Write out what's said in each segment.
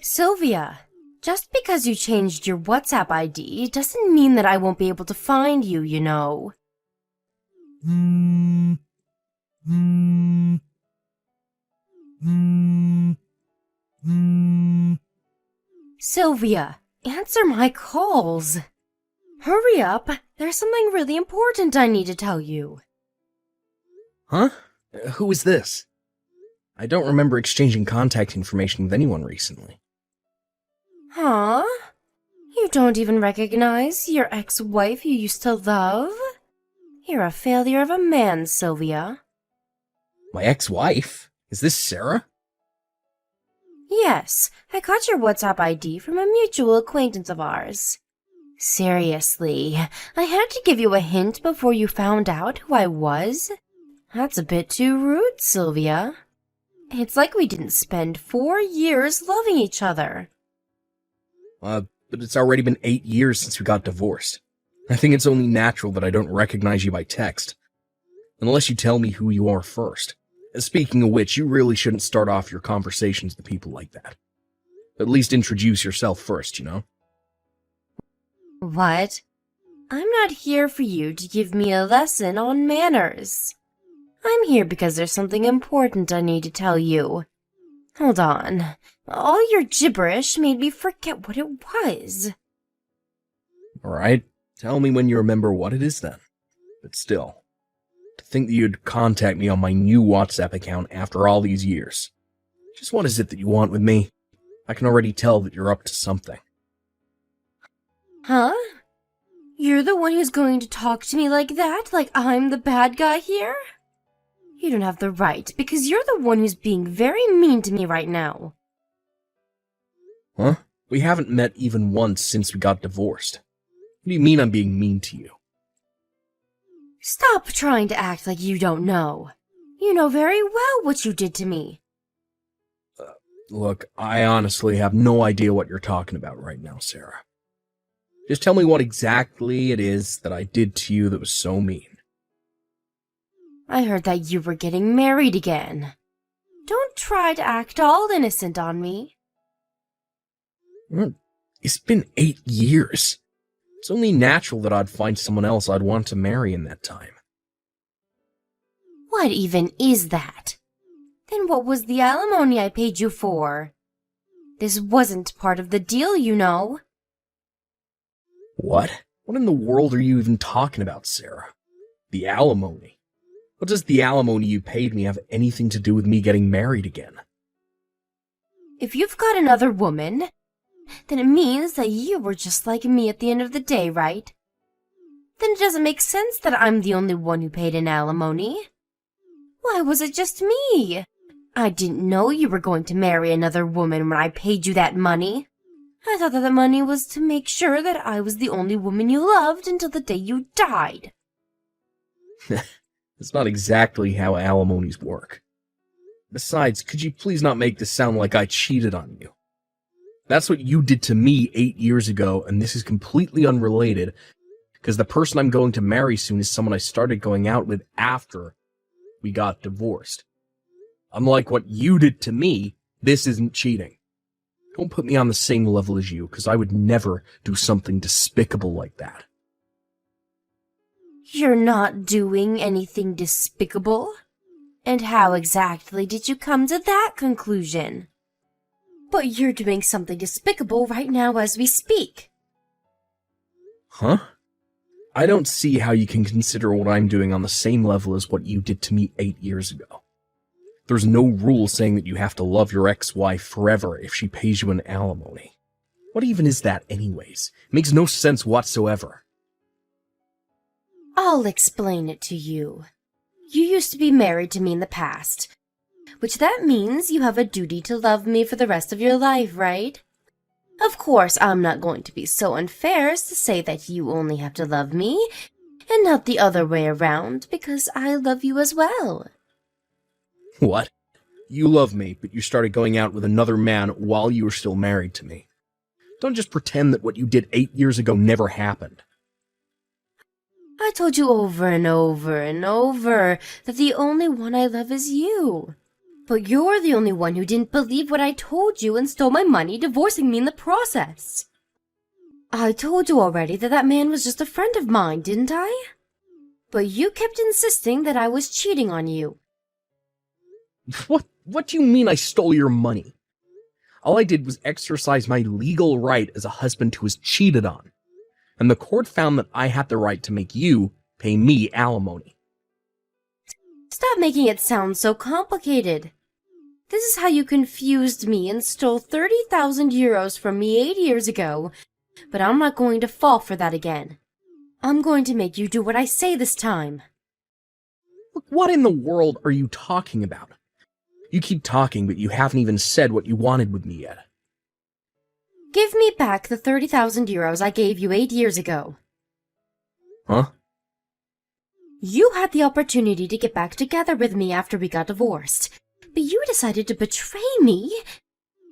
Sylvia, just because you changed your WhatsApp ID doesn't mean that I won't be able to find you, you know. Hmm. Hmm. Hmm. Hmm. Sylvia, answer my calls. Hurry up, there's something really important I need to tell you. Huh? Who is this? I don't remember exchanging contact information with anyone recently. Huh? You don't even recognize your ex-wife you used to love? You're a failure of a man, Sylvia. My ex-wife? Is this Sarah? Yes, I got your WhatsApp ID from a mutual acquaintance of ours. Seriously, I had to give you a hint before you found out who I was? That's a bit too rude, Sylvia. It's like we didn't spend 4 years loving each other. But it's already been 8 years since we got divorced. I think it's only natural that I don't recognize you by text. Unless you tell me who you are first. Speaking of which, you really shouldn't start off your conversations with people like that. At least introduce yourself first, you know? What? I'm not here for you to give me a lesson on manners. I'm here because there's something important I need to tell you. Hold on. All your gibberish made me forget what it was. Alright, tell me when you remember what it is then. But still, to think that you'd contact me on my new WhatsApp account after all these years. Just what is it that you want with me? I can already tell that you're up to something. Huh? You're the one who's going to talk to me like that, like I'm the bad guy here? You don't have the right, because you're the one who's being very mean to me right now. Huh? We haven't met even once since we got divorced. What do you mean I'm being mean to you? Stop trying to act like you don't know. You know very well what you did to me. Look, I honestly have no idea what you're talking about right now, Sarah. Just tell me what exactly it is that I did to you that was so mean. I heard that you were getting married again. Don't try to act all innocent on me. It's been 8 years. It's only natural that I'd find someone else I'd want to marry in that time. What even is that? Then what was the alimony I paid you for? This wasn't part of the deal, you know. What? What in the world are you even talking about, Sarah? The alimony? What does the alimony you paid me have anything to do with me getting married again? If you've got another woman, then it means that you were just like me at the end of the day, right? Then it doesn't make sense that I'm the only one who paid an alimony. Why was it just me? I didn't know you were going to marry another woman when I paid you that money. I thought that the money was to make sure that I was the only woman you loved until the day you died. That's not exactly how alimonies work. Besides, could you please not make this sound like I cheated on you? That's what you did to me 8 years ago, and this is completely unrelated, because the person I'm going to marry soon is someone I started going out with after we got divorced. Unlike what you did to me, this isn't cheating. Don't put me on the same level as you, because I would never do something despicable like that. You're not doing anything despicable? And how exactly did you come to that conclusion? But you're doing something despicable right now as we speak. Huh? I don't see how you can consider what I'm doing on the same level as what you did to me 8 years ago. There's no rule saying that you have to love your ex-wife forever if she pays you an alimony. What even is that anyways? It makes no sense whatsoever. I'll explain it to you. You used to be married to me in the past, which that means you have a duty to love me for the rest of your life, right? Of course, I'm not going to be so unfair as to say that you only have to love me, and not the other way around, because I love you as well. What? You love me, but you started going out with another man while you were still married to me. Don't just pretend that what you did 8 years ago never happened. I told you over and over and over that the only one I love is you. But you're the only one who didn't believe what I told you and stole my money, divorcing me in the process. I told you already that that man was just a friend of mine, didn't I? But you kept insisting that I was cheating on you. What do you mean I stole your money? All I did was exercise my legal right as a husband who was cheated on. And the court found that I had the right to make you pay me alimony. Stop making it sound so complicated. This is how you confused me and stole 30,000 euros from me 8 years ago. But I'm not going to fall for that again. I'm going to make you do what I say this time. Look, what in the world are you talking about? You keep talking, but you haven't even said what you wanted with me yet. Give me back the 30,000 euros I gave you 8 years ago. Huh? You had the opportunity to get back together with me after we got divorced, but you decided to betray me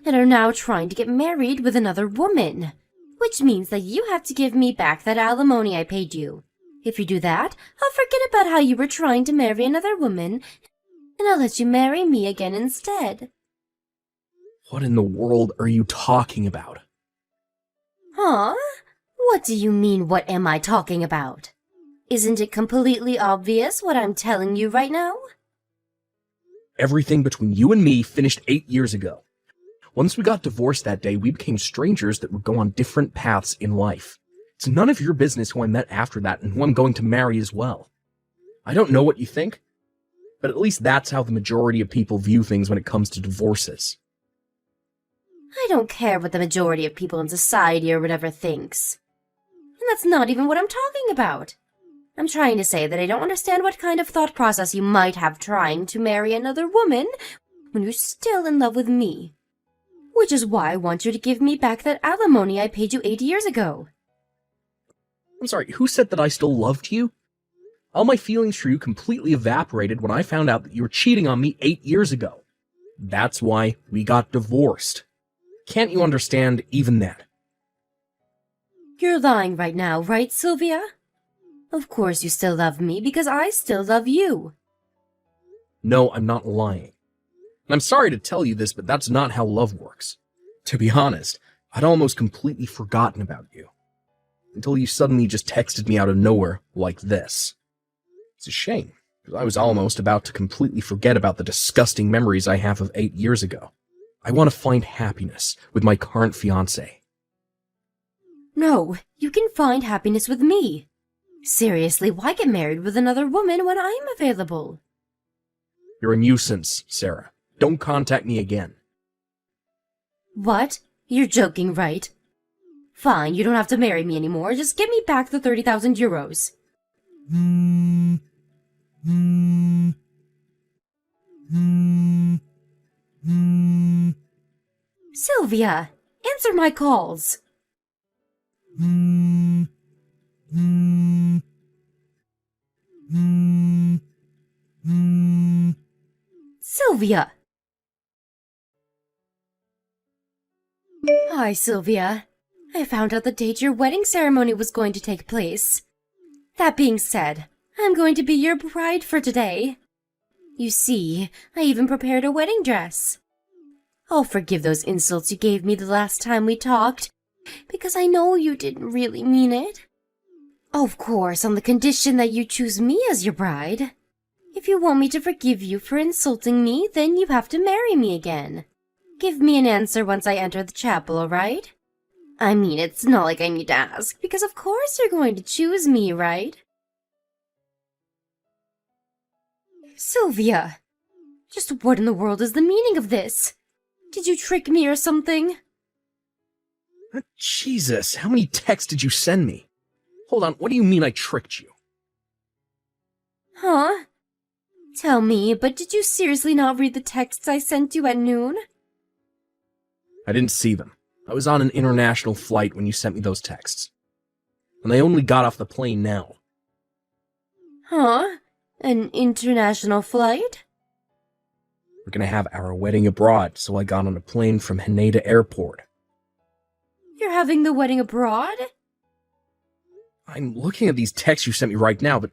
and are now trying to get married with another woman, which means that you have to give me back that alimony I paid you. If you do that, I'll forget about how you were trying to marry another woman, and I'll let you marry me again instead. What in the world are you talking about? Huh? What do you mean, what am I talking about? Isn't it completely obvious what I'm telling you right now? Everything between you and me finished 8 years ago. Once we got divorced that day, we became strangers that would go on different paths in life. It's none of your business who I met after that and who I'm going to marry as well. I don't know what you think, but at least that's how the majority of people view things when it comes to divorces. I don't care what the majority of people in society or whatever thinks. And that's not even what I'm talking about. I'm trying to say that I don't understand what kind of thought process you might have trying to marry another woman when you're still in love with me. Which is why I want you to give me back that alimony I paid you 8 years ago. I'm sorry, who said that I still loved you? All my feelings for you completely evaporated when I found out that you were cheating on me 8 years ago. That's why we got divorced. Can't you understand even that? You're lying right now, right, Sylvia? Of course you still love me because I still love you. No, I'm not lying. And I'm sorry to tell you this, but that's not how love works. To be honest, I'd almost completely forgotten about you. Until you suddenly just texted me out of nowhere like this. It's a shame, because I was almost about to completely forget about the disgusting memories I have of 8 years ago. I want to find happiness with my current fiancé. No, you can find happiness with me. Seriously, why get married with another woman when I'm available? You're a nuisance, Sarah. Don't contact me again. What? You're joking, right? Fine, you don't have to marry me anymore. Just give me back the 30,000 euros. Sylvia, answer my calls. Sylvia. Hi, Sylvia. I found out the date your wedding ceremony was going to take place. That being said, I'm going to be your bride for today. You see, I even prepared a wedding dress. I'll forgive those insults you gave me the last time we talked, because I know you didn't really mean it. Of course, on the condition that you choose me as your bride. If you want me to forgive you for insulting me, then you have to marry me again. Give me an answer once I enter the chapel, all right? I mean, it's not like I need to ask, because of course you're going to choose me, right? Sylvia! Just what in the world is the meaning of this? Did you trick me or something? Jesus, how many texts did you send me? Hold on, what do you mean I tricked you? Huh? Tell me, but did you seriously not read the texts I sent you at noon? I didn't see them. I was on an international flight when you sent me those texts. And I only got off the plane now. Huh? An international flight? We're gonna have our wedding abroad, so I got on a plane from Haneda Airport. You're having the wedding abroad? I'm looking at these texts you sent me right now, but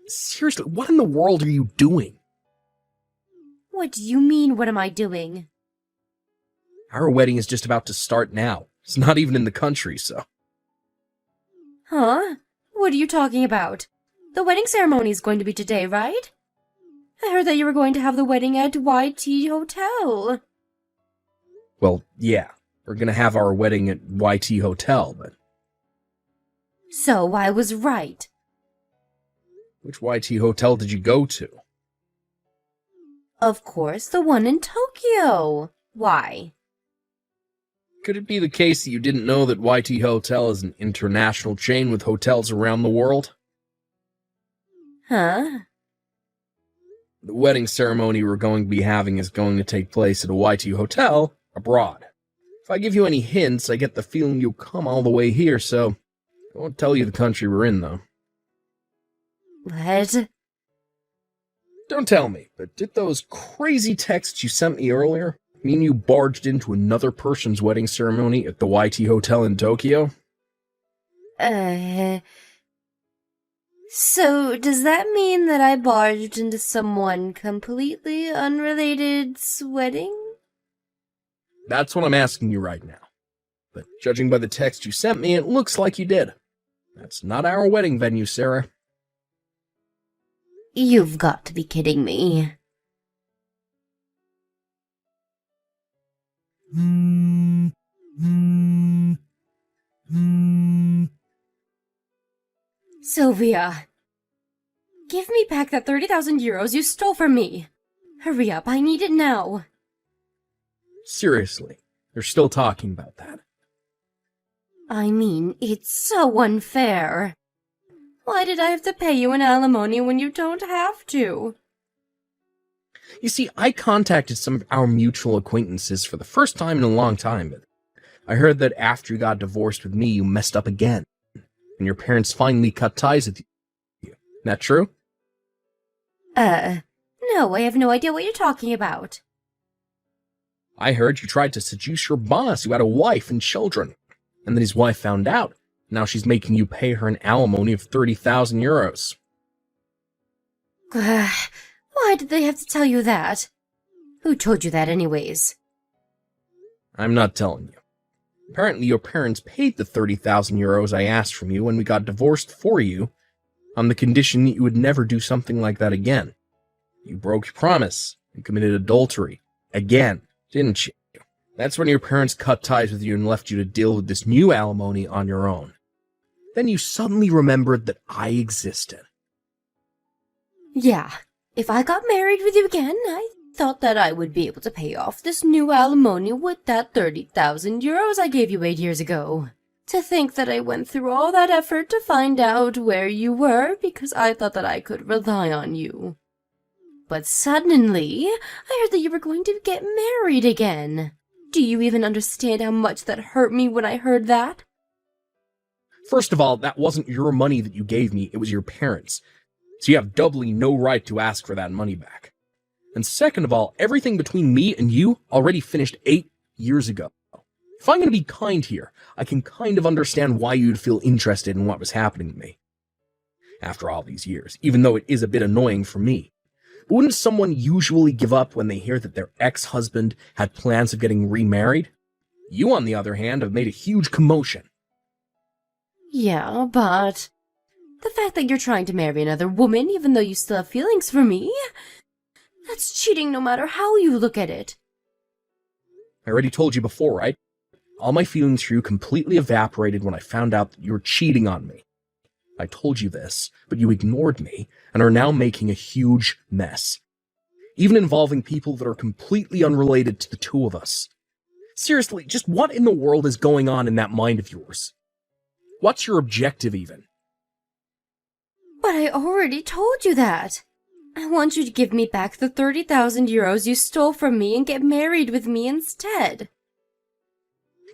seriously, what in the world are you doing? What do you mean, what am I doing? Our wedding is just about to start now. It's not even in the country, so... Huh? What are you talking about? The wedding ceremony is going to be today, right? I heard that you were going to have the wedding at YT Hotel. Well, yeah. We're gonna have our wedding at YT Hotel, but... So I was right. Which YT Hotel did you go to? Of course, the one in Tokyo. Why? Could it be the case that you didn't know that YT Hotel is an international chain with hotels around the world? Huh? The wedding ceremony we're going to be having is going to take place at a YT Hotel abroad. If I give you any hints, I get the feeling you'll come all the way here, so I won't tell you the country we're in, though. What? Don't tell me, but did those crazy texts you sent me earlier mean you barged into another person's wedding ceremony at the YT Hotel in Tokyo? So does that mean that I barged into someone completely unrelated's wedding? That's what I'm asking you right now. But judging by the text you sent me, it looks like you did. That's not our wedding venue, Sarah. You've got to be kidding me. Sylvia, give me back that 30,000 euros you stole from me. Hurry up, I need it now. Seriously, they're still talking about that. I mean, it's so unfair. Why did I have to pay you an alimony when you don't have to? You see, I contacted some of our mutual acquaintances for the first time in a long time, but I heard that after you got divorced with me, you messed up again, and your parents finally cut ties with you. That true? No, I have no idea what you're talking about. I heard you tried to seduce your boss who had a wife and children, and then his wife found out. Now she's making you pay her an alimony of 30,000 euros. Why did they have to tell you that? Who told you that anyways? I'm not telling you. Apparently your parents paid the 30,000 euros I asked from you when we got divorced for you, on the condition that you would never do something like that again. You broke your promise and committed adultery. Again, didn't you? That's when your parents cut ties with you and left you to deal with this new alimony on your own. Then you suddenly remembered that I existed. Yeah, if I got married with you again, I thought that I would be able to pay off this new alimony with that 30,000 euros I gave you 8 years ago. To think that I went through all that effort to find out where you were because I thought that I could rely on you. But suddenly, I heard that you were going to get married again. Do you even understand how much that hurt me when I heard that? First of all, that wasn't your money that you gave me, it was your parents'. So you have doubly no right to ask for that money back. And second of all, everything between me and you already finished 8 years ago. If I'm going to be kind here, I can kind of understand why you'd feel interested in what was happening to me. After all these years, even though it is a bit annoying for me. But wouldn't someone usually give up when they hear that their ex-husband had plans of getting remarried? You, on the other hand, have made a huge commotion. Yeah, but the fact that you're trying to marry another woman even though you still have feelings for me, that's cheating no matter how you look at it. I already told you before, right? All my feelings for you completely evaporated when I found out that you were cheating on me. I told you this, but you ignored me and are now making a huge mess. Even involving people that are completely unrelated to the two of us. Seriously, just what in the world is going on in that mind of yours? What's your objective, even? But I already told you that. I want you to give me back the 30,000 euros you stole from me and get married with me instead.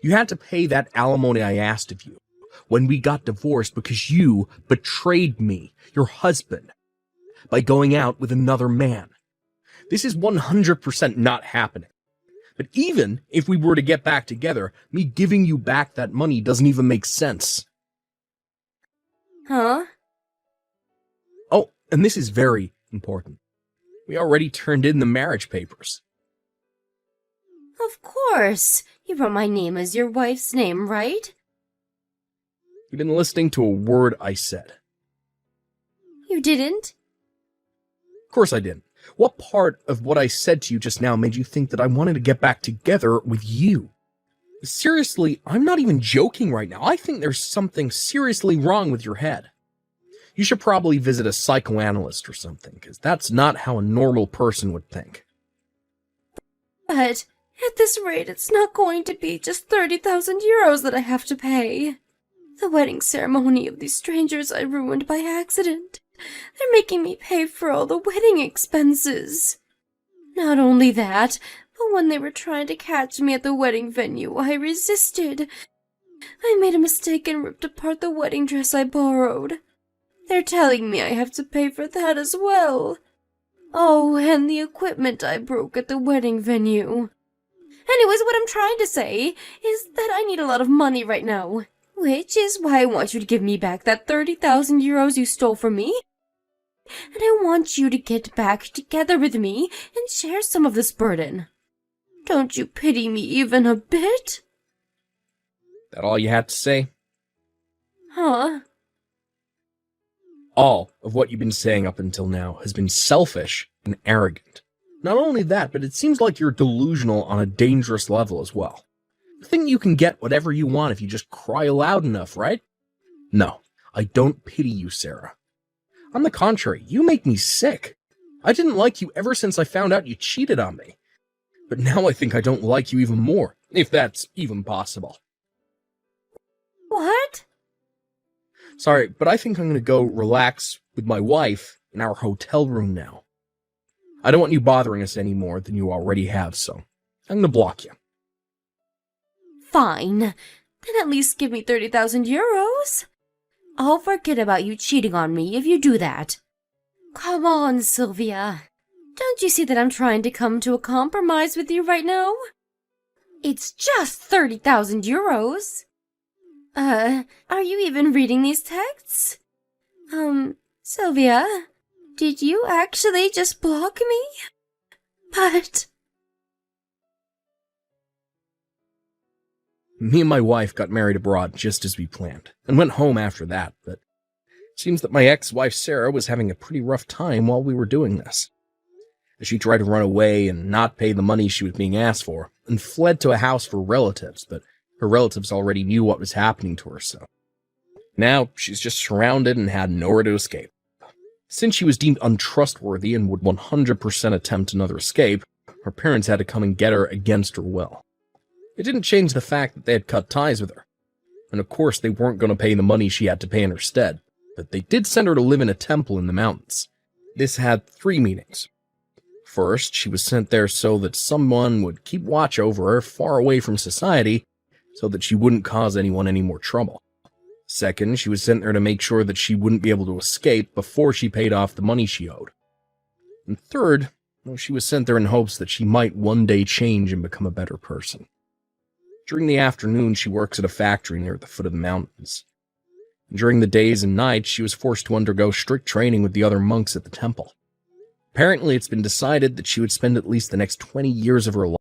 You had to pay that alimony I asked of you when we got divorced because you betrayed me, your husband, by going out with another man. This is 100% not happening. But even if we were to get back together, me giving you back that money doesn't even make sense. Huh? Oh, and this is very important. We already turned in the marriage papers. Of course. You wrote my name as your wife's name, right? You've been listening to a word I said. You didn't? Of course I didn't. What part of what I said to you just now made you think that I wanted to get back together with you? Seriously, I'm not even joking right now. I think there's something seriously wrong with your head. You should probably visit a psychoanalyst or something, because that's not how a normal person would think. But at this rate, it's not going to be just 30,000 euros that I have to pay. The wedding ceremony of these strangers I ruined by accident. They're making me pay for all the wedding expenses. Not only that, but when they were trying to catch me at the wedding venue, I resisted. I made a mistake and ripped apart the wedding dress I borrowed. They're telling me I have to pay for that as well. Oh, and the equipment I broke at the wedding venue. Anyways, what I'm trying to say is that I need a lot of money right now, which is why I want you to give me back that 30,000 euros you stole from me. And I want you to get back together with me and share some of this burden. Don't you pity me even a bit? That all you had to say? Huh? All of what you've been saying up until now has been selfish and arrogant. Not only that, but it seems like you're delusional on a dangerous level as well. You think you can get whatever you want if you just cry loud enough, right? No, I don't pity you, Sarah. On the contrary, you make me sick. I didn't like you ever since I found out you cheated on me. But now I think I don't like you even more, if that's even possible. What? Sorry, but I think I'm going to go relax with my wife in our hotel room now. I don't want you bothering us any more than you already have, so I'm going to block you. Fine. Then at least give me 30,000 euros. I'll forget about you cheating on me if you do that. Come on, Sylvia. Don't you see that I'm trying to come to a compromise with you right now? It's just 30,000 euros. Are you even reading these texts? Sylvia, did you actually just block me? But... Me and my wife got married abroad just as we planned, and went home after that, but it seems that my ex-wife Sarah was having a pretty rough time while we were doing this. She tried to run away and not pay the money she was being asked for, and fled to a house for relatives, but her relatives already knew what was happening to her, so now she's just surrounded and had nowhere to escape. Since she was deemed untrustworthy and would 100% attempt another escape, her parents had to come and get her against her will. It didn't change the fact that they had cut ties with her, and of course they weren't going to pay the money she had to pay in her stead, but they did send her to live in a temple in the mountains. This had 3 meanings. First, she was sent there so that someone would keep watch over her far away from society, so that she wouldn't cause anyone any more trouble. Second, she was sent there to make sure that she wouldn't be able to escape before she paid off the money she owed. And third, well, she was sent there in hopes that she might one day change and become a better person. During the afternoon, she works at a factory near the foot of the mountains. During the days and nights, she was forced to undergo strict training with the other monks at the temple. Apparently, it's been decided that she would spend at least the next 20 years of her life